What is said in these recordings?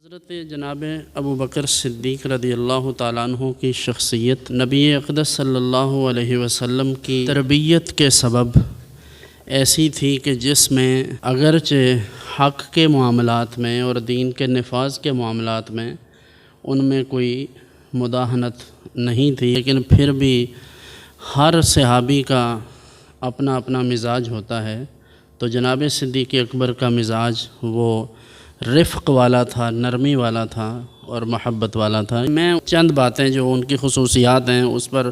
حضرت جناب ابو بکر صدیق رضی اللہ تعالیٰ عنہ کی شخصیت نبی اقدس صلی اللہ علیہ وسلم کی تربیت کے سبب ایسی تھی کہ جس میں اگرچہ حق کے معاملات میں اور دین کے نفاذ کے معاملات میں ان میں کوئی مداہنت نہیں تھی، لیکن پھر بھی ہر صحابی کا اپنا اپنا مزاج ہوتا ہے۔ تو جناب صدیق اکبر کا مزاج وہ رفق والا تھا، نرمی والا تھا اور محبت والا تھا۔ میں چند باتیں جو ان کی خصوصیات ہیں اس پر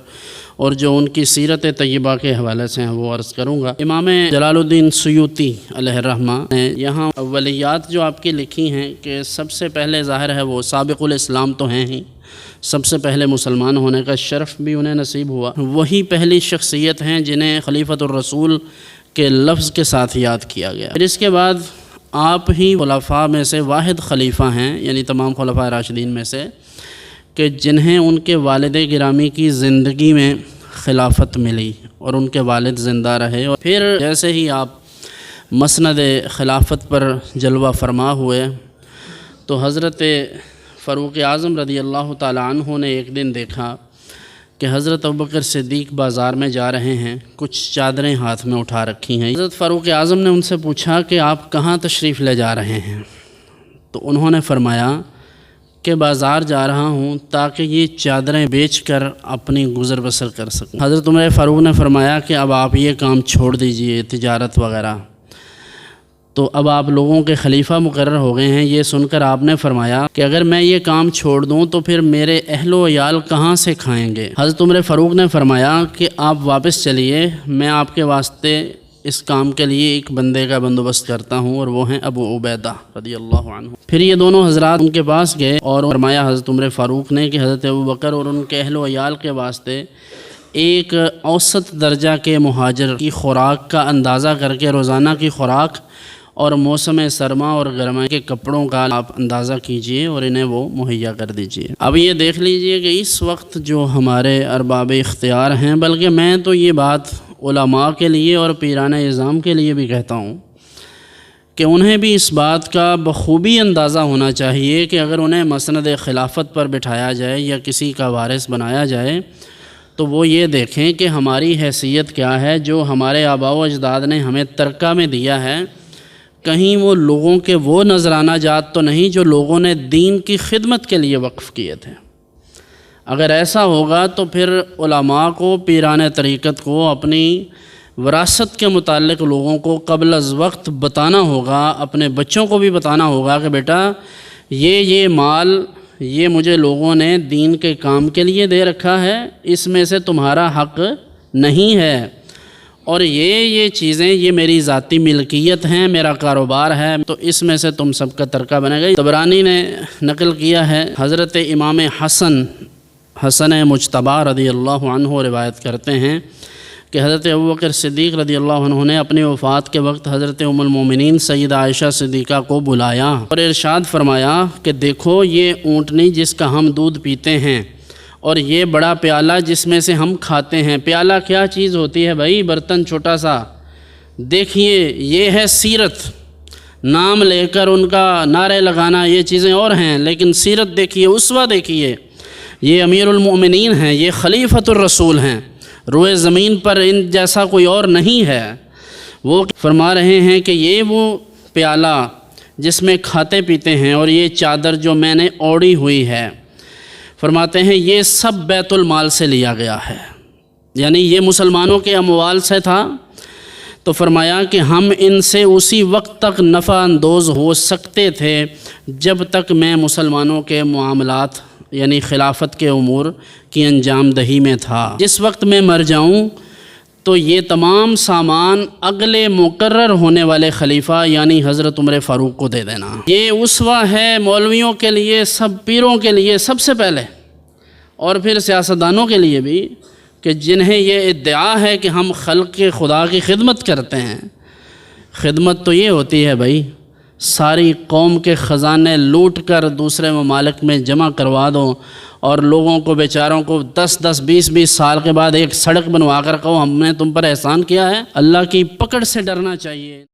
اور جو ان کی سیرت طیبہ کے حوالے سے ہیں وہ عرض کروں گا۔ امام جلال الدین سیوطی علیہ الرحمہ نے یہاں اولیات جو آپ کی لکھی ہیں کہ سب سے پہلے ظاہر ہے وہ سابق الاسلام تو ہیں ہی، سب سے پہلے مسلمان ہونے کا شرف بھی انہیں نصیب ہوا، وہی پہلی شخصیت ہیں جنہیں خلیفۃ الرسول کے لفظ کے ساتھ یاد کیا گیا۔ پھر اس کے بعد آپ ہی خلفاء میں سے واحد خلیفہ ہیں، یعنی تمام خلفاء راشدین میں سے، کہ جنہیں ان کے والد گرامی کی زندگی میں خلافت ملی اور ان کے والد زندہ رہے۔ اور پھر جیسے ہی آپ مسند خلافت پر جلوہ فرما ہوئے تو حضرت فاروق اعظم رضی اللہ تعالیٰ عنہ نے ایک دن دیکھا کہ حضرت ابوبکر صدیق بازار میں جا رہے ہیں، کچھ چادریں ہاتھ میں اٹھا رکھی ہیں۔ حضرت فاروق اعظم نے ان سے پوچھا کہ آپ کہاں تشریف لے جا رہے ہیں؟ تو انہوں نے فرمایا کہ بازار جا رہا ہوں تاکہ یہ چادریں بیچ کر اپنی گزر بسر کر سکوں۔ حضرت عمر فاروق نے فرمایا کہ اب آپ یہ کام چھوڑ دیجئے، تجارت وغیرہ، تو اب آپ لوگوں کے خلیفہ مقرر ہو گئے ہیں۔ یہ سن کر آپ نے فرمایا کہ اگر میں یہ کام چھوڑ دوں تو پھر میرے اہل و عیال کہاں سے کھائیں گے؟ حضرت عمر فاروق نے فرمایا کہ آپ واپس چلیے، میں آپ کے واسطے اس کام کے لیے ایک بندے کا بندوبست کرتا ہوں، اور وہ ہیں ابو عبیدہ رضی اللہ عنہ۔ پھر یہ دونوں حضرات ان کے پاس گئے اور فرمایا حضرت عمر فاروق نے کہ حضرت ابو بکر اور ان کے اہل و عیال کے واسطے ایک اوسط درجہ کے مہاجر کی خوراک کا اندازہ کر کے روزانہ کی خوراک اور موسم سرما اور گرما کے کپڑوں کا آپ اندازہ کیجئے اور انہیں وہ مہیا کر دیجئے۔ اب یہ دیکھ لیجئے کہ اس وقت جو ہمارے ارباب اختیار ہیں، بلکہ میں تو یہ بات علماء کے لیے اور پیران اعظام کے لیے بھی کہتا ہوں کہ انہیں بھی اس بات کا بخوبی اندازہ ہونا چاہیے کہ اگر انہیں مسند خلافت پر بٹھایا جائے یا کسی کا وارث بنایا جائے تو وہ یہ دیکھیں کہ ہماری حیثیت کیا ہے، جو ہمارے آباء و اجداد نے ہمیں ترکہ میں دیا ہے، کہیں وہ لوگوں کے وہ نذرانہ جات تو نہیں جو لوگوں نے دین کی خدمت کے لیے وقف کیے تھے۔ اگر ایسا ہوگا تو پھر علماء کو، پیران طریقت کو اپنی وراثت کے متعلق لوگوں کو قبل از وقت بتانا ہوگا، اپنے بچوں کو بھی بتانا ہوگا کہ بیٹا یہ مال یہ مجھے لوگوں نے دین کے کام کے لیے دے رکھا ہے، اس میں سے تمہارا حق نہیں ہے، اور یہ چیزیں یہ میری ذاتی ملکیت ہیں، میرا کاروبار ہے، تو اس میں سے تم سب کا ترکہ بنے گا۔ طبرانی نے نقل کیا ہے، حضرت امام حسن مجتبی رضی اللہ عنہ روایت کرتے ہیں کہ حضرت ابوبکر صدیق رضی اللہ عنہ نے اپنی وفات کے وقت حضرت ام المومنین سیدہ عائشہ صدیقہ کو بلایا اور ارشاد فرمایا کہ دیکھو یہ اونٹنی جس کا ہم دودھ پیتے ہیں اور یہ بڑا پیالہ جس میں سے ہم کھاتے ہیں۔ پیالہ کیا چیز ہوتی ہے بھائی؟ برتن چھوٹا سا۔ دیکھیے یہ ہے سیرت، نام لے کر ان کا نعرے لگانا یہ چیزیں اور ہیں، لیکن سیرت دیکھیے، اسوہ دیکھیے۔ یہ امیر المؤمنین ہیں، یہ خلیفۃ الرسول ہیں، روئے زمین پر ان جیسا کوئی اور نہیں ہے۔ وہ فرما رہے ہیں کہ یہ وہ پیالہ جس میں کھاتے پیتے ہیں اور یہ چادر جو میں نے اوڑھی ہوئی ہے، فرماتے ہیں یہ سب بیت المال سے لیا گیا ہے، یعنی یہ مسلمانوں کے اموال سے تھا۔ تو فرمایا کہ ہم ان سے اسی وقت تک نفع اندوز ہو سکتے تھے جب تک میں مسلمانوں کے معاملات یعنی خلافت کے امور کی انجام دہی میں تھا۔ جس وقت میں مر جاؤں تو یہ تمام سامان اگلے مقرر ہونے والے خلیفہ یعنی حضرت عمر فاروق کو دے دینا۔ یہ اسوہ ہے مولویوں کے لیے، سب پیروں کے لیے سب سے پہلے، اور پھر سیاستدانوں کے لیے بھی، کہ جنہیں یہ ادعا ہے کہ ہم خلق کے خدا کی خدمت کرتے ہیں۔ خدمت تو یہ ہوتی ہے بھائی، ساری قوم کے خزانے لوٹ کر دوسرے ممالک میں جمع کروا دو اور لوگوں کو بیچاروں کو 10 20 سال کے بعد ایک سڑک بنوا کر کہو ہم نے تم پر احسان کیا ہے۔ اللہ کی پکڑ سے ڈرنا چاہیے۔